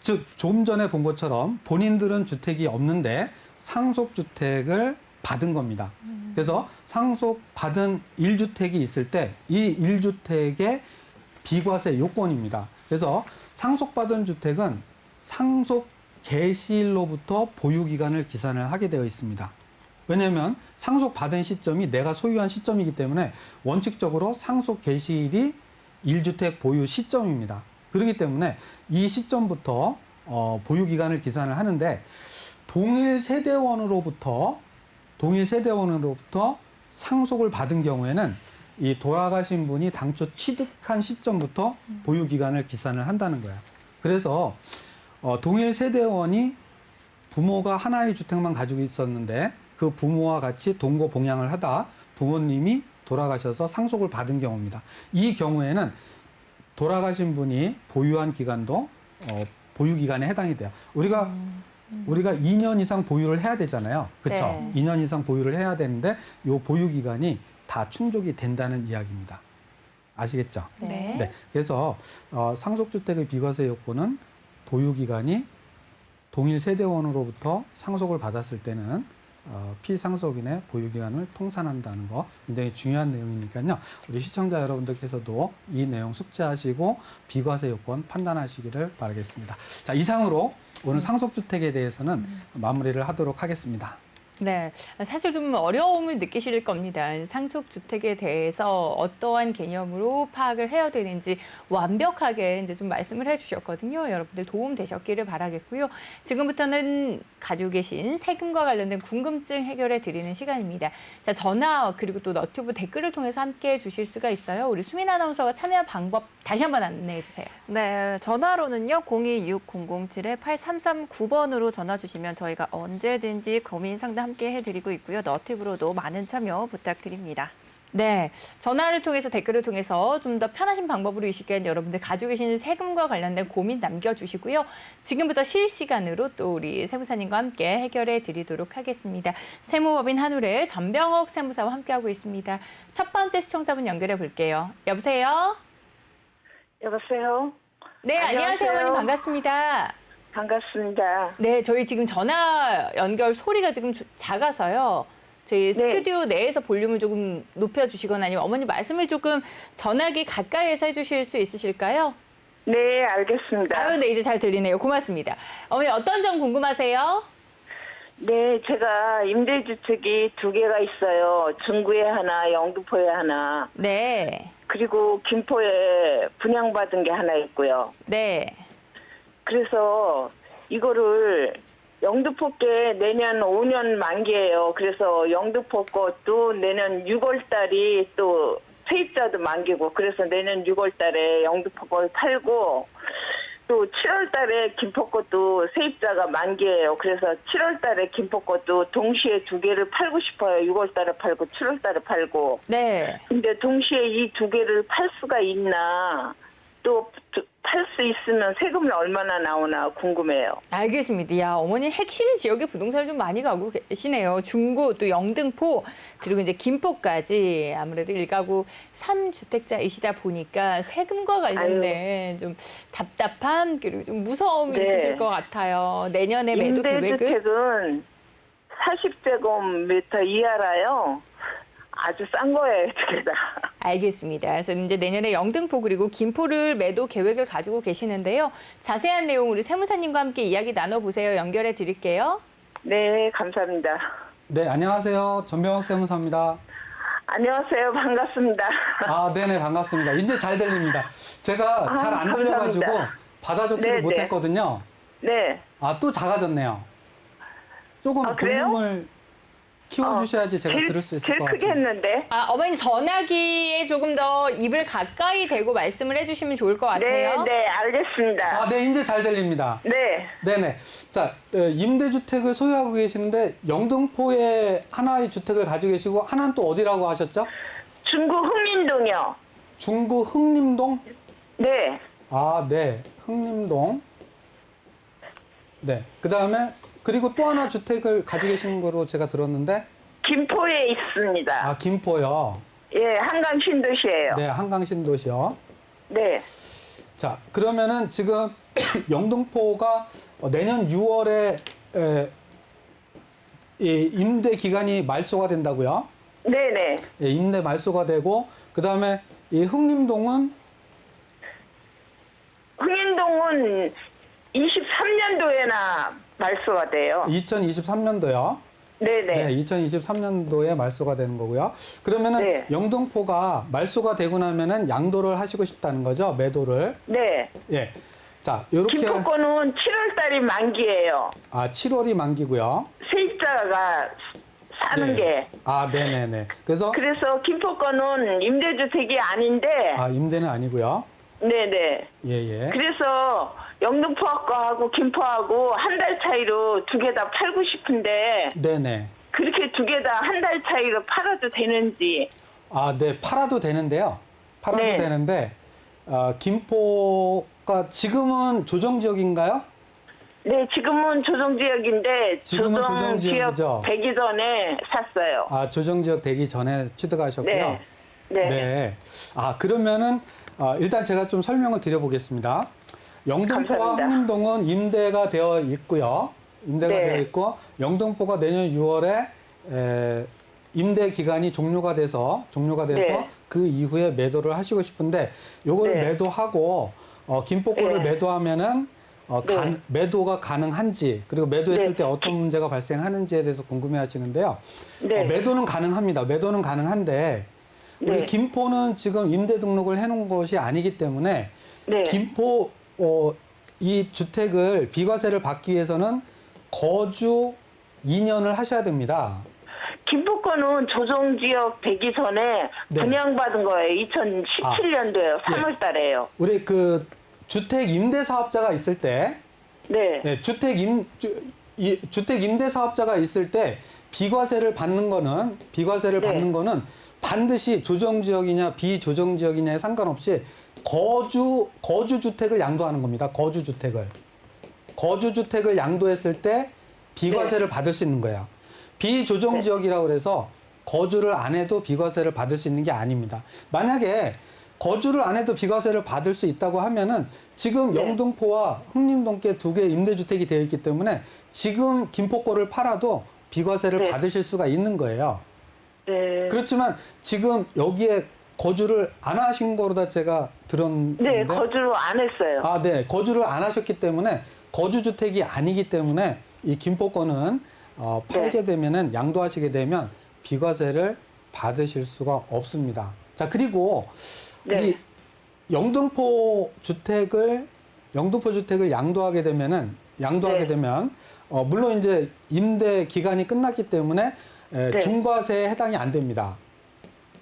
S4: 즉, 좀 전에 본 것처럼 본인들은 주택이 없는데 상속주택을 받은 겁니다. 그래서 상속받은 1주택이 있을 때 이 1주택의 비과세 요건입니다. 그래서 상속받은 주택은 상속 개시일로부터 보유기간을 기산을 하게 되어 있습니다. 왜냐하면 상속받은 시점이 내가 소유한 시점이기 때문에 원칙적으로 상속 개시일이 1주택 보유 시점입니다. 그렇기 때문에 이 시점부터 보유기간을 기산을 하는데 동일 세대원으로부터 상속을 받은 경우에는 이 돌아가신 분이 당초 취득한 시점부터 보유기간을 기산을 한다는 거야. 그래서 동일 세대원이 부모가 하나의 주택만 가지고 있었는데 그 부모와 같이 동거봉양을 하다 부모님이 돌아가셔서 상속을 받은 경우입니다. 이 경우에는 돌아가신 분이 보유한 기간도 보유기간에 해당이 돼요. 우리가 2년 이상 보유를 해야 되잖아요. 그렇죠?
S1: 네.
S4: 2년 이상 보유를 해야 되는데 이 보유기간이 다 충족이 된다는 이야기입니다. 아시겠죠?
S1: 네.
S4: 네. 그래서 상속주택의 비과세 요건은 보유기간이 동일 세대원으로부터 상속을 받았을 때는 피상속인의 보유기간을 통산한다는 거 굉장히 중요한 내용이니까요. 우리 시청자 여러분들께서도 이 내용 숙지하시고 비과세 요건 판단하시기를 바라겠습니다. 자, 이상으로 오늘 상속주택에 대해서는 마무리를 하도록 하겠습니다.
S1: 네, 사실 좀 어려움을 느끼실 겁니다. 상속주택에 대해서 어떠한 개념으로 파악을 해야 되는지 완벽하게 이제 좀 말씀을 해주셨거든요. 여러분들 도움 되셨기를 바라겠고요. 지금부터는 가지고 계신 세금과 관련된 궁금증 해결해 드리는 시간입니다. 자, 전화 그리고 또 너튜브 댓글을 통해서 함께 해 주실 수가 있어요. 우리 수민 아나운서가 참여 방법 다시 한번 안내해 주세요.
S2: 네, 전화로는요. 026007-8339번으로 전화 주시면 저희가 언제든지 고민 상담 함께 해드리고 있고요. 너튜브로도 많은 참여 부탁드립니다.
S1: 네, 전화를 통해서 댓글을 통해서 좀 더 편하신 방법으로 이 시간 여러분들 가지고 계시는 세금과 관련된 고민 남겨주시고요. 지금부터 실시간으로 또 우리 세무사님과 함께 해결해 드리도록 하겠습니다. 세무법인 한울의 전병옥 세무사와 함께하고 있습니다. 첫 번째 시청자분 연결해 볼게요. 여보세요?
S5: 여보세요?
S1: 네, 안녕하세요.
S5: 안녕하세요.
S1: 어머님 반갑습니다.
S5: 반갑습니다.
S1: 네, 저희 지금 전화 연결 소리가 지금 작아서요. 저희 스튜디오 내에서 볼륨을 조금 높여주시거나 아니면 어머니 말씀을 조금 전화기 가까이에서 해주실 수 있으실까요?
S5: 네, 알겠습니다.
S1: 아유, 네, 이제 잘 들리네요. 고맙습니다. 어머니 어떤 점 궁금하세요?
S5: 네, 제가 임대주택이 2개가 있어요. 중구에 하나, 영등포에 하나,
S1: 네,
S5: 그리고 김포에 분양받은 게 하나 있고요.
S1: 네,
S5: 그래서 이거를 영등포께 내년 5년 만기예요. 그래서 영등포 것도 내년 6월 달이 또 세입자도 만기고, 그래서 내년 6월 달에 영등포 걸 팔고, 또 7월 달에 김포 것도 세입자가 만기예요. 그래서 7월 달에 김포 것도 동시에 2개를 팔고 싶어요. 6월 달에 팔고 7월 달에 팔고.
S1: 네.
S5: 근데 동시에 이 2개를 팔 수가 있나, 또 팔 수 있으면 세금은 얼마나 나오나 궁금해요.
S1: 알겠습니다. 야, 어머니 핵심 지역에 부동산을 좀 많이 가고 계시네요. 중구, 또 영등포, 그리고 이제 김포까지 아무래도 1가구 3주택자이시다 보니까 세금과 관련된 좀 답답함, 그리고 좀 무서움이
S5: 네.
S1: 있으실 것 같아요. 내년에 매도 계획을.
S5: 임대주택은 40제곱미터 이하라요. 아주 싼 거예요, 2개 다.
S1: 알겠습니다. 그래서 이제 내년에 영등포 그리고 김포를 매도 계획을 가지고 계시는데요. 자세한 내용 우리 세무사님과 함께 이야기 나눠보세요. 연결해 드릴게요.
S5: 네, 감사합니다.
S4: 네, 안녕하세요. 전병옥 세무사입니다.
S5: 안녕하세요. 반갑습니다.
S4: 아, 네네, 반갑습니다. 이제 잘 들립니다. 제가 잘 안 들려가지고
S5: 감사합니다.
S4: 받아 적지를
S5: 네,
S4: 못했거든요.
S5: 네.
S4: 아, 또 작아졌네요. 조금
S5: 아, 그래요?
S4: 볼륨을 키워주셔야지 제가 들을 수 있을
S5: 제일
S4: 것
S5: 크게
S4: 같아요.
S5: 했는데.
S1: 아, 어머니 전화기에 조금 더 입을 가까이 대고 말씀을 해주시면 좋을 것
S5: 네,
S1: 같아요.
S5: 네, 알겠습니다.
S4: 아, 네, 이제 잘 들립니다.
S5: 네.
S4: 네네. 자, 임대주택을 소유하고 계시는데 영등포에 하나의 주택을 가지고 계시고 하나는 또 어디라고 하셨죠?
S5: 중구 흥림동이요.
S4: 중구 흥림동?
S5: 네.
S4: 아, 네. 흥림동. 네. 그 다음에 그리고 또 하나 주택을 가지고 계시는 거로 제가 들었는데
S5: 김포에 있습니다.
S4: 아, 김포요.
S5: 예, 한강 신도시예요.
S4: 네, 한강 신도시요.
S5: 네.
S4: 자, 그러면은 지금 영등포가 내년 6월에 이 임대 기간이 말소가 된다고요?
S5: 네네.
S4: 예, 임대 말소가 되고 그다음에 이 흥림동은
S5: 흥림동은 23년도에나 말소가 돼요.
S4: 2023년도요.
S5: 네네.
S4: 네, 2023년도에 말소가 되는 거고요. 그러면은
S5: 네.
S4: 영등포가 말소가 되고 나면은 양도를 하시고 싶다는 거죠, 매도를.
S5: 네.
S4: 예. 자, 요렇게
S5: 김포 거는 7월 달이 만기예요.
S4: 7월이 만기고요.
S5: 세입자가 사는
S4: 네.
S5: 게.
S4: 아, 네네네. 그래서
S5: 그래서 김포 거는 임대주택이 아닌데,
S4: 임대는 아니고요.
S5: 네네.
S4: 예, 예.
S5: 그래서 영등포하고 김포하고 한 달 차이로 두 개 다 팔고 싶은데,
S4: 네네.
S5: 그렇게 두 개 다 한 달 차이로 팔아도 되는지.
S4: 네, 팔아도 되는데요. 팔아도
S5: 네.
S4: 되는데, 김포가 지금은 조정지역인가요?
S5: 네, 지금은 조정지역인데,
S4: 지금은 조정지역이죠.
S5: 되기 전에 샀어요.
S4: 조정지역 되기 전에 취득하셨고요.
S5: 네. 네.
S4: 네. 그러면은, 일단 제가 좀 설명을 드려보겠습니다. 영등포와
S5: 감사합니다.
S4: 흥림동은 임대가 되어 있고요. 임대가
S5: 네.
S4: 되어 있고, 영등포가 내년 6월에 임대 기간이 종료가 돼서
S5: 네.
S4: 그 이후에 매도를 하시고 싶은데, 요거를
S5: 네.
S4: 매도하고, 김포 거를
S5: 네.
S4: 매도하면은,
S5: 네.
S4: 매도가 가능한지, 그리고 매도했을
S5: 네.
S4: 때 어떤 문제가 발생하는지에 대해서 궁금해 하시는데요.
S5: 네.
S4: 매도는 가능합니다. 매도는 가능한데, 우리
S5: 네.
S4: 김포는 지금 임대 등록을 해놓은 것이 아니기 때문에,
S5: 네.
S4: 김포, 이 주택을, 비과세를 받기 위해서는 거주 2년을 하셔야 됩니다.
S5: 김포 거는 조정지역 되기 전에
S4: 네.
S5: 분양받은 거예요. 2017년도에요. 3월 달에요.
S4: 우리 주택 임대 사업자가 있을 때,
S5: 네.
S4: 주택 임대 사업자가 있을 때 비과세를 받는 거는
S5: 네.
S4: 반드시 조정지역이냐 비조정지역이냐에 상관없이 거주 주택을 양도하는 겁니다. 거주 주택을 양도했을 때 비과세를 받을 수 있는 거예요. 비조정지역이라고 그래서 거주를 안 해도 비과세를 받을 수 있는 게 아닙니다. 만약에 거주를 안 해도 비과세를 받을 수 있다고 하면은 지금
S5: 네.
S4: 영등포와 흥림동께 두 개의 임대주택이 되어 있기 때문에 지금 김포 거를 팔아도 비과세를
S5: 네.
S4: 받으실 수가 있는 거예요.
S5: 네.
S4: 그렇지만 지금 여기에 거주를 안 하신 거로다 제가 들었는데.
S5: 네, 거주를 안 했어요.
S4: 네. 거주를 안 하셨기 때문에 거주주택이 아니기 때문에 이 김포 거는 팔게 되면은 양도하시게 되면 비과세를 받으실 수가 없습니다. 자, 그리고
S5: 네.
S4: 이 영등포 주택을 양도하게 되면 물론 이제 임대 기간이 끝났기 때문에
S5: 네.
S4: 중과세에 해당이 안 됩니다.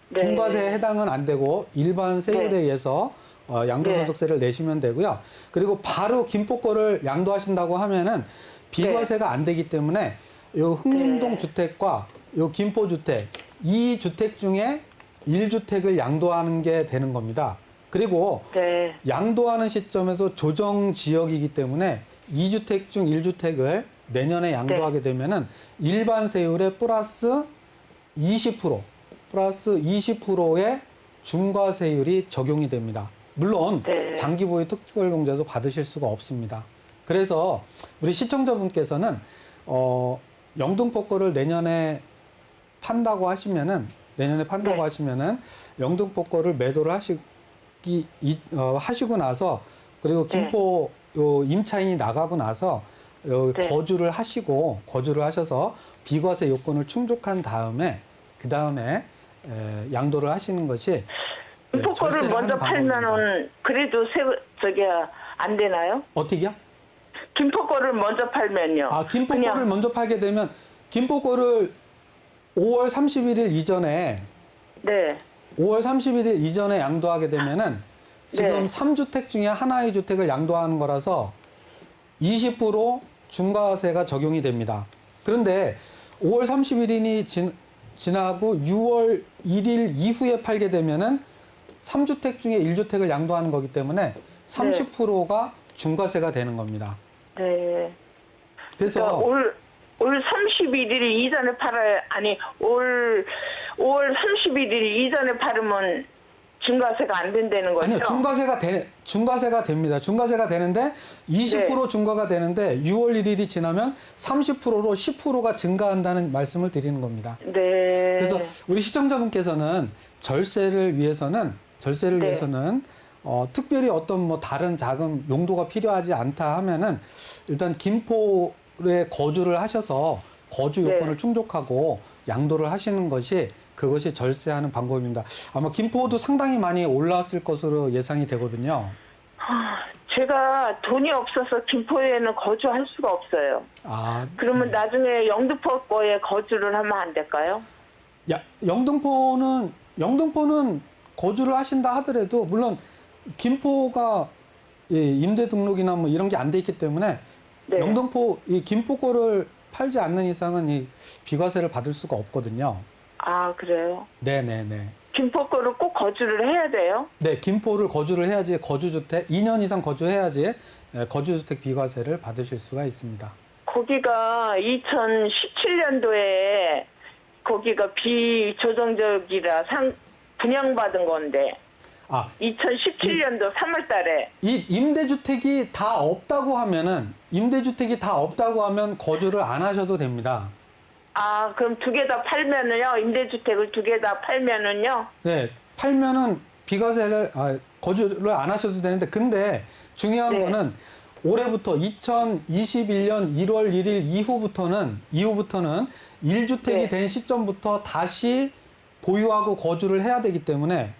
S5: 네.
S4: 중과세에 해당은 안 되고 일반 세율에
S5: 네.
S4: 의해서 양도소득세를 내시면 되고요. 그리고 바로 김포 거를 양도하신다고 하면은 비과세가 안 되기 때문에 요 흥림동
S5: 네.
S4: 주택과 요 김포 주택, 이 주택 중에 1주택을 양도하는 게 되는 겁니다. 그리고
S5: 네.
S4: 양도하는 시점에서 조정 지역이기 때문에 2주택 중 1주택을 내년에 양도하게 되면은 일반 세율의 플러스 20%의 중과세율이 적용이 됩니다. 물론
S5: 네.
S4: 장기보유 특별공제도 받으실 수가 없습니다. 그래서 우리 시청자분께서는 영등포 거를 내년에 판다고 하시면은 영등포 거를 매도를 하시고 나서 그리고 김포 요 임차인이 나가고 나서
S5: 네.
S4: 거주를 하셔서 비과세 요건을 충족한 다음에 양도를 하시는 것이
S5: 김포 거를
S4: 절세를
S5: 먼저
S4: 하는 방법입니다.
S5: 팔면은 그래도 안 되나요?
S4: 어떻게요?
S5: 김포 거를 먼저 팔면요.
S4: 김포
S5: 그냥-
S4: 거를 먼저 팔게 되면 김포 거를 5월 31일 이전에
S5: 네.
S4: 5월 31일 이전에 양도하게 되면은 지금
S5: 네.
S4: 3주택 중에 하나의 주택을 양도하는 거라서 20% 중과세가 적용이 됩니다. 그런데 5월 31일이 지나고 6월 1일 이후에 팔게 되면은 3주택 중에 1주택을 양도하는 거기 때문에 30%가 중과세가 되는 겁니다.
S5: 네.
S4: 그래서
S5: 그러니까 올 31일 이전에 올 31일 이전에 팔으면 중과세가 안 된다는 거죠?
S4: 아니요, 중과세가 됩니다. 중과세가 되는데 20% 중과가 되는데 6월 1일이 지나면 30%로 10%가 증가한다는 말씀을 드리는 겁니다.
S5: 네.
S4: 그래서 우리 시청자분께서는 절세를 위해서는 특별히 어떤 다른 자금 용도가 필요하지 않다 하면은 일단 김포에 거주를 하셔서 거주
S5: 네.
S4: 요건을 충족하고 양도를 하시는 것이 그것이 절세하는 방법입니다. 아마 김포도 상당히 많이 올랐을 것으로 예상이 되거든요.
S5: 제가 돈이 없어서 김포에는 거주할 수가 없어요.
S4: 아,
S5: 그러면 나중에 영등포구에 거주를 하면 안 될까요?
S4: 영등포는 거주를 하신다 하더라도 물론 김포가 임대 등록이나 뭐 이런 게 안 돼 있기 때문에
S5: 네.
S4: 영등포 이 김포 거를 팔지 않는 이상은 이 비과세를 받을 수가 없거든요.
S5: 아, 그래요?
S4: 네네네.
S5: 김포 거를 꼭 거주를 해야 돼요?
S4: 네, 김포를 거주를 해야지 거주주택 2년 이상 거주해야지 거주주택 비과세를 받으실 수가 있습니다.
S5: 거기가 2017년도에 거기가 비조정적이라 분양받은 건데
S4: 아,
S5: 2017년도 3월 달에
S4: 이 임대주택이 다 없다고 하면 거주를 안 하셔도 됩니다.
S5: 아, 그럼 두 개 다 팔면은요? 임대주택을 두 개 다 팔면은요?
S4: 네, 팔면은 비과세를 거주를 안 하셔도 되는데 근데 중요한
S5: 네.
S4: 거는 올해부터 2021년 1월 1일 이후부터는 1주택이
S5: 네.
S4: 된 시점부터 다시 보유하고 거주를 해야 되기 때문에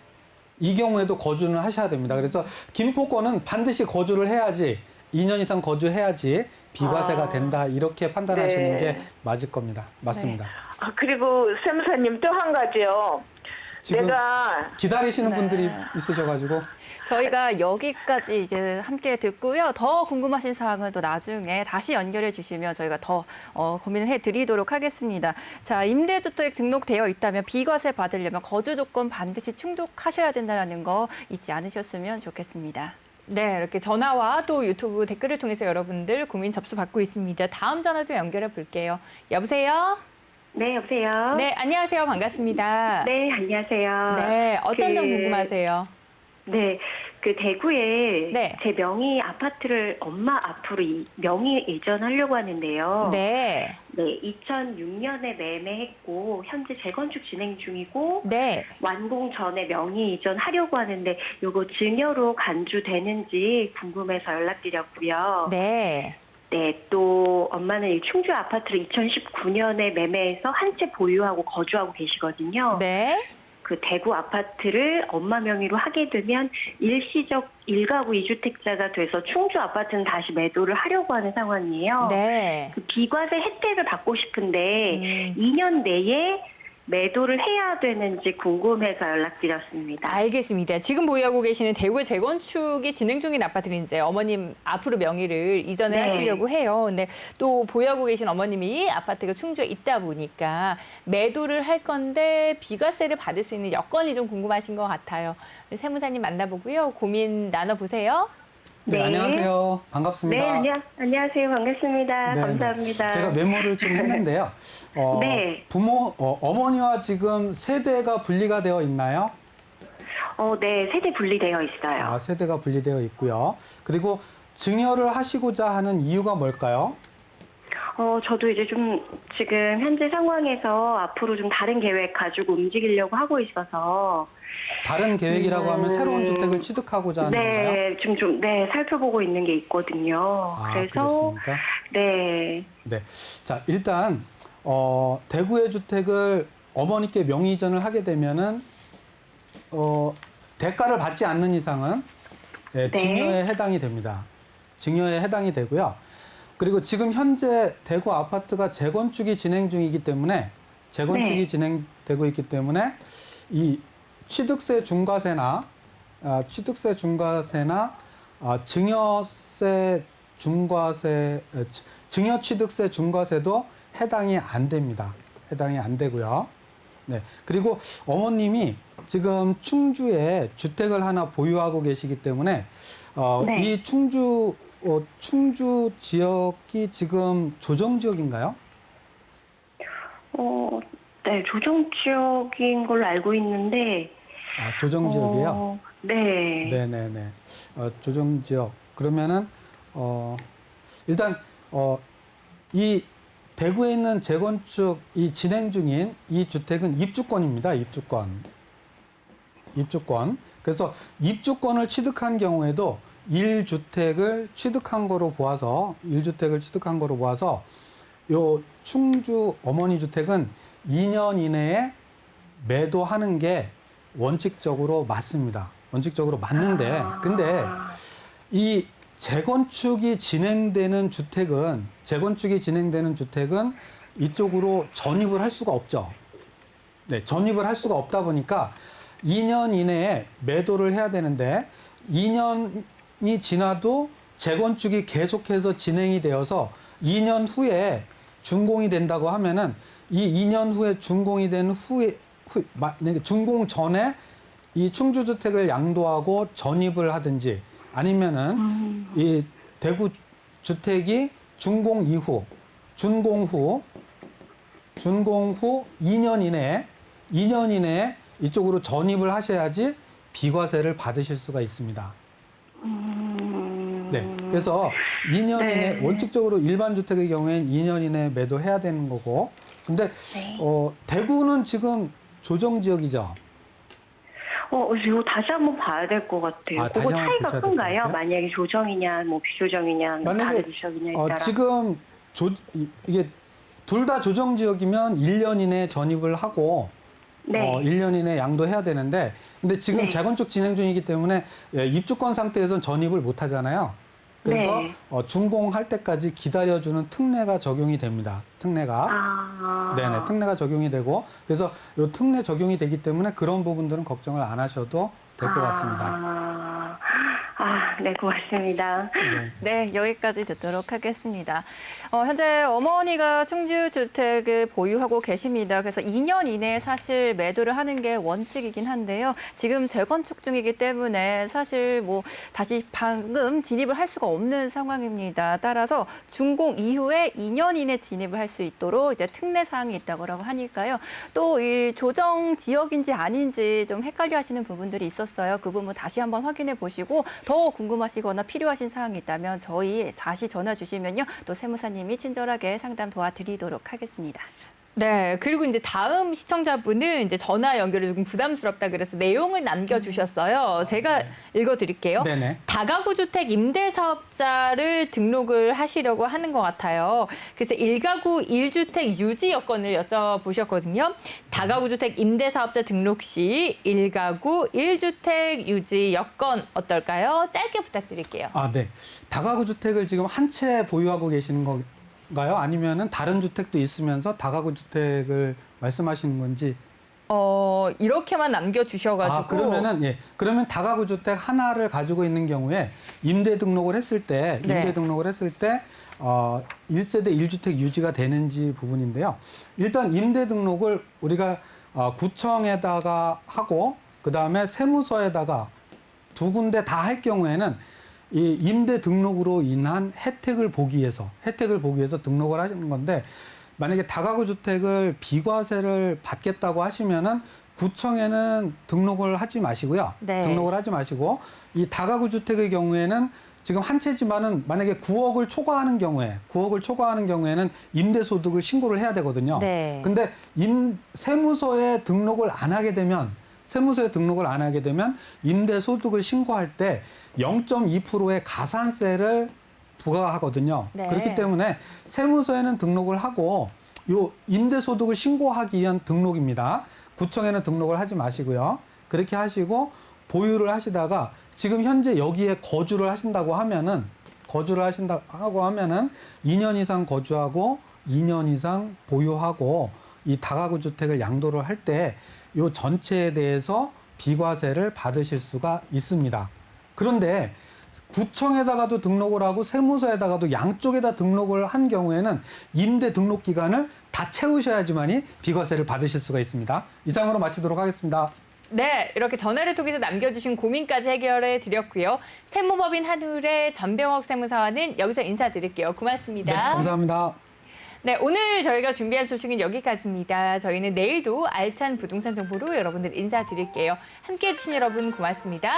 S4: 이 경우에도 거주는 하셔야 됩니다. 그래서 김포권은 반드시 거주를 해야지 2년 이상 거주해야지 비과세가 된다 이렇게 판단하시는
S5: 네.
S4: 게 맞을 겁니다. 맞습니다.
S5: 아, 그리고 세무사님 또 한 가지요.
S4: 지금
S5: 내가
S4: 기다리시는
S2: 네.
S4: 분들이 있으셔가지고
S2: 저희가 여기까지 이제 함께 듣고요. 더 궁금하신 사항은 또 나중에 다시 연결해 주시면 저희가 더 고민을 해드리도록 하겠습니다. 자, 임대주택 등록되어 있다면 비과세 받으려면 거주 조건 반드시 충족하셔야 된다는 거 잊지 않으셨으면 좋겠습니다.
S1: 네, 이렇게 전화와 또 유튜브 댓글을 통해서 여러분들 고민 접수 받고 있습니다. 다음 전화도 연결해 볼게요. 여보세요?
S6: 네, 여보세요?
S1: 네, 안녕하세요. 반갑습니다.
S6: 네, 안녕하세요.
S1: 네, 어떤 점 궁금하세요?
S6: 네, 그 대구에
S1: 네.
S6: 제 명의 아파트를 엄마 앞으로 명의 이전하려고 하는데요.
S1: 네,
S6: 네, 2006년에 매매했고 현재 재건축 진행 중이고
S1: 네.
S6: 완공 전에 명의 이전하려고 하는데 요거 증여로 간주되는지 궁금해서 연락드렸고요.
S1: 네.
S6: 네, 또 엄마는 이 충주 아파트를 2019년에 매매해서 한 채 보유하고 거주하고 계시거든요.
S1: 네.
S6: 그 대구 아파트를 엄마 명의로 하게 되면 일시적 1가구 2주택자가 돼서 충주 아파트는 다시 매도를 하려고 하는 상황이에요.
S1: 네.
S6: 그 비과세 혜택을 받고 싶은데 2년 내에 매도를 해야 되는지 궁금해서 연락드렸습니다.
S1: 알겠습니다. 지금 보유하고 계시는 대구의 재건축이 진행 중인 아파트는 이제 어머님 앞으로 명의를 이전을
S6: 네.
S1: 하시려고 해요. 근데 또 보유하고 계신 어머님이 아파트가 충주에 있다 보니까 매도를 할 건데 비과세를 받을 수 있는 여건이 좀 궁금하신 것 같아요. 세무사님 만나보고요. 고민 나눠보세요.
S4: 네,
S6: 네.
S4: 안녕하세요. 반갑습니다.
S6: 네, 안녕하세요. 반갑습니다.
S4: 네,
S6: 감사합니다.
S4: 제가 메모를 좀 했는데요.
S6: 네.
S4: 어머니와 지금 세대가 분리가 되어 있나요?
S6: 네, 세대 분리되어 있어요.
S4: 아, 세대가 분리되어 있고요. 그리고 증여를 하시고자 하는 이유가 뭘까요?
S6: 저도 이제 좀 지금 현재 상황에서 앞으로 좀 다른 계획 가지고 움직이려고 하고 있어서.
S4: 다른 계획이라고 하면 새로운 주택을 취득하고자 하는 건가요?
S6: 네, 네, 살펴보고 있는 게 있거든요.
S4: 아,
S6: 그래서,
S4: 그렇습니까?
S6: 네.
S4: 네. 자, 일단, 대구의 주택을 어머니께 명의 이전을 하게 되면은, 대가를 받지 않는 이상은
S6: 네.
S4: 증여에 해당이 됩니다. 증여에 해당이 되고요. 그리고 지금 현재 대구 아파트가 재건축이 진행 중이기 때문에
S6: 네.
S4: 진행되고 있기 때문에 이 취득세 중과세나 증여 취득세 중과세도 해당이 안 됩니다. 해당이 안 되고요. 네. 그리고 어머님이 지금 충주에 주택을 하나 보유하고 계시기 때문에
S6: 네.
S4: 이 충주 지역이 지금 조정 지역인가요?
S6: 네, 조정 지역인 걸로 알고 있는데.
S4: 아, 조정 지역이요?
S6: 네.
S4: 네네네. 조정 지역. 그러면은, 일단, 이 대구에 있는 재건축, 이 진행 중인 이 주택은 입주권입니다. 입주권. 그래서 입주권을 취득한 경우에도 1주택을 취득한 거로 보아서 요 충주 어머니 주택은 2년 이내에 매도하는 게 원칙적으로 맞습니다. 원칙적으로 맞는데, 근데 이 재건축이 진행되는 주택은 이쪽으로 전입을 할 수가 없죠. 네, 전입을 할 수가 없다 보니까 2년 이내에 매도를 해야 되는데 2년이 지나도 재건축이 계속해서 진행이 되어서 2년 후에 준공이 된다고 하면은 이 2년 후에 준공이 된 만약에 준공 전에 이 충주주택을 양도하고 전입을 하든지 아니면은 이 대구 주택이 준공 후 2년 이내에 이쪽으로 전입을 하셔야지 비과세를 받으실 수가 있습니다. 네. 그래서 2년 이내, 원칙적으로 일반 주택의 경우에는 2년 이내에 매도해야 되는 거고. 근데, 대구는 지금 조정지역이죠?
S6: 이거 다시 한번 봐야 될 것 같아요.
S4: 아, 다시
S6: 그거
S4: 한번
S6: 차이가
S4: 보셔야 될것
S6: 큰가요?
S4: 같아요?
S6: 만약에 조정이냐, 뭐 비조정이냐,
S4: 만약에,
S6: 다른 지역이냐에 따라.
S4: 지금 이게 둘 다 조정지역이면 1년 이내에 전입을 하고,
S6: 네.
S4: 1년 이내에 양도해야 되는데, 근데 지금
S6: 네.
S4: 재건축 진행 중이기 때문에 입주권 상태에서는 전입을 못 하잖아요. 그래서
S6: 네.
S4: 준공할 때까지 기다려주는 특례가 적용이 됩니다. 특례가. 네네, 특례가 적용이 되고, 그래서 이 특례 적용이 되기 때문에 그런 부분들은 걱정을 안 하셔도 될 것 같습니다.
S6: 네, 고맙습니다.
S4: 네.
S2: 네, 여기까지 듣도록 하겠습니다. 현재 어머니가 충주주택을 보유하고 계십니다. 그래서 2년 이내에 사실 매도를 하는 게 원칙이긴 한데요. 지금 재건축 중이기 때문에 사실 뭐 다시 방금 진입을 할 수가 없는 상황입니다. 따라서 준공 이후에 2년 이내 진입을 할 수 있도록 이제 특례 사항이 있다고 하니까요. 또 이 조정 지역인지 아닌지 좀 헷갈려 하시는 부분들이 있었어요. 그 부분 다시 한번 확인해 보시고 더 궁금하시거나 필요하신 사항이 있다면 저희 다시 전화 주시면요. 또 세무사님이 친절하게 상담 도와드리도록 하겠습니다.
S1: 네, 그리고 이제 다음 시청자분은 이제 전화 연결이 조금 부담스럽다 그래서 내용을 남겨주셨어요. 제가 읽어드릴게요.
S4: 네네.
S1: 다가구 주택 임대 사업자를 등록을 하시려고 하는 것 같아요. 그래서 1가구 1주택 유지 여건을 여쭤보셨거든요. 다가구 주택 임대 사업자 등록 시 1가구 1주택 유지 여건 어떨까요? 짧게 부탁드릴게요.
S4: 네. 다가구 주택을 지금 한 채 보유하고 계시는 건가요? 아니면은 다른 주택도 있으면서 다가구 주택을 말씀하시는 건지?
S1: 이렇게만 남겨주셔가지고.
S4: 그러면 다가구 주택 하나를 가지고 있는 경우에 임대 등록을 했을 때,
S1: 네.
S4: 1세대 1주택 유지가 되는지 부분인데요. 일단 임대 등록을 우리가 구청에다가 하고, 그 다음에 세무서에다가 두 군데 다 할 경우에는 이 임대 등록으로 인한 혜택을 보기 위해서 등록을 하시는 건데, 만약에 다가구 주택을 비과세를 받겠다고 하시면은 구청에는 등록을 하지 마시고요.
S1: 네.
S4: 등록을 하지 마시고, 이 다가구 주택의 경우에는 지금 한 채지만은 만약에 9억을 초과하는 경우에는 임대소득을 신고를 해야 되거든요.
S1: 네.
S4: 근데 세무서에 등록을 안 하게 되면 임대소득을 신고할 때 0.2%의 가산세를 부과하거든요.
S1: 네.
S4: 그렇기 때문에 세무서에는 등록을 하고, 요 임대소득을 신고하기 위한 등록입니다. 구청에는 등록을 하지 마시고요. 그렇게 하시고 보유를 하시다가 지금 현재 여기에 거주를 하신다고 하면은 2년 이상 거주하고 2년 이상 보유하고 이 다가구 주택을 양도를 할 때 요 전체에 대해서 비과세를 받으실 수가 있습니다. 그런데 구청에다가도 등록을 하고 세무서에다가도 양쪽에다 등록을 한 경우에는 임대 등록 기간을 다 채우셔야지만이 비과세를 받으실 수가 있습니다. 이상으로 마치도록 하겠습니다.
S1: 네, 이렇게 전화를 통해서 남겨주신 고민까지 해결해 드렸고요. 세무법인 한울의 전병옥 세무사와는 여기서 인사드릴게요. 고맙습니다.
S4: 네, 감사합니다.
S1: 네, 오늘 저희가 준비한 소식은 여기까지입니다. 저희는 내일도 알찬 부동산 정보로 여러분들 인사드릴게요. 함께해 주신 여러분 고맙습니다.